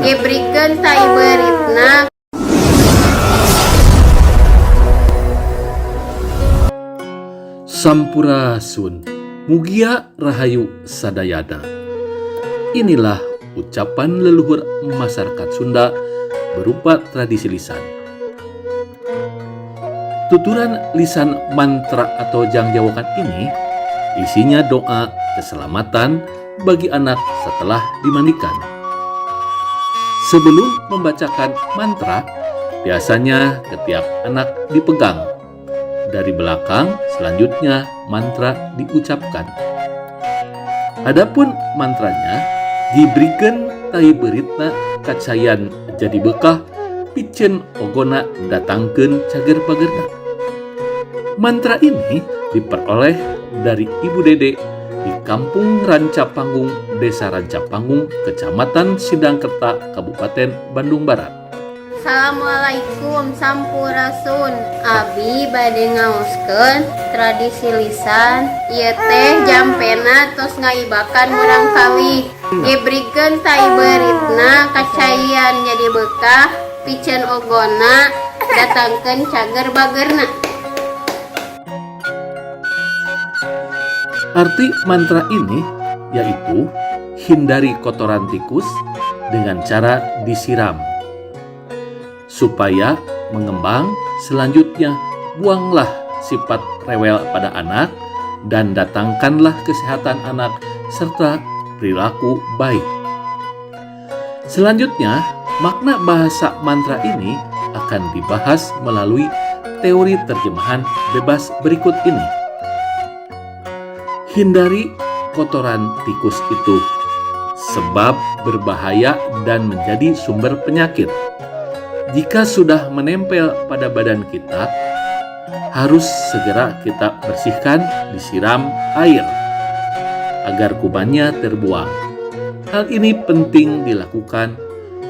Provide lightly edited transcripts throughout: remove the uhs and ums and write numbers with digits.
Diberikan taiberitna Sampurasun, mugia rahayu sadayana. Inilah ucapan leluhur masyarakat Sunda berupa tradisi lisan. Tuturan lisan mantra atau jangjawakan ini isinya doa keselamatan bagi anak setelah dimandikan. Sebelum membacakan mantra, biasanya ketiak anak dipegang. Dari belakang, selanjutnya mantra diucapkan. Adapun mantranya diberikan taiberitna kacayan jadi bekah picen ogona datangkeun cager-pagerna. Mantra ini diperoleh dari Ibu Dede di Kampung Rancapanggung, Desa Rancapanggung, Kecamatan Sidangkerta, Kabupaten Bandung Barat. Assalamualaikum Sampurasun. Abi bade ngaoskeun tradisi lisan ieu teh jampena tos ngaibakan urang kawih. Diberikeun taiberitna kacayan jadi bekah picen ogona datangkeun cager bagerna. Arti mantra ini yaitu hindari kotoran tikus dengan cara disiram. Supaya mengembang, selanjutnya buanglah sifat rewel pada anak dan datangkanlah kesehatan anak serta perilaku baik. Selanjutnya, makna bahasa mantra ini akan dibahas melalui teori terjemahan bebas berikut ini. Hindari kotoran tikus itu, sebab berbahaya dan menjadi sumber penyakit. Jika sudah menempel pada badan kita, harus segera kita bersihkan, disiram air agar kumannya terbuang. Hal ini penting dilakukan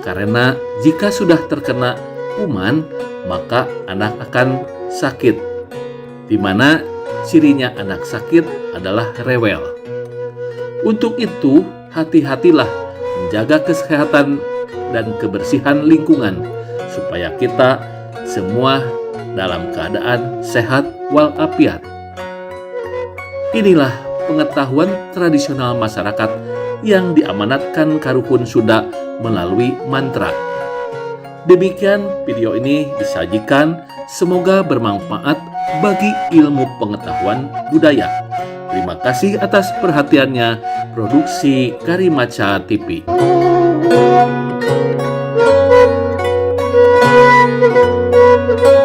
karena jika sudah terkena kuman, maka anak akan sakit, di mana cirinya anak sakit adalah rewel. Untuk itu, hati-hatilah menjaga kesehatan dan kebersihan lingkungan supaya kita semua dalam keadaan sehat walafiat. Inilah pengetahuan tradisional masyarakat yang diamanatkan Karuhun Sunda melalui mantra. Demikian video ini disajikan, semoga bermanfaat bagi ilmu pengetahuan budaya. Terima kasih atas perhatiannya. Produksi Karimaca TV. Thank you.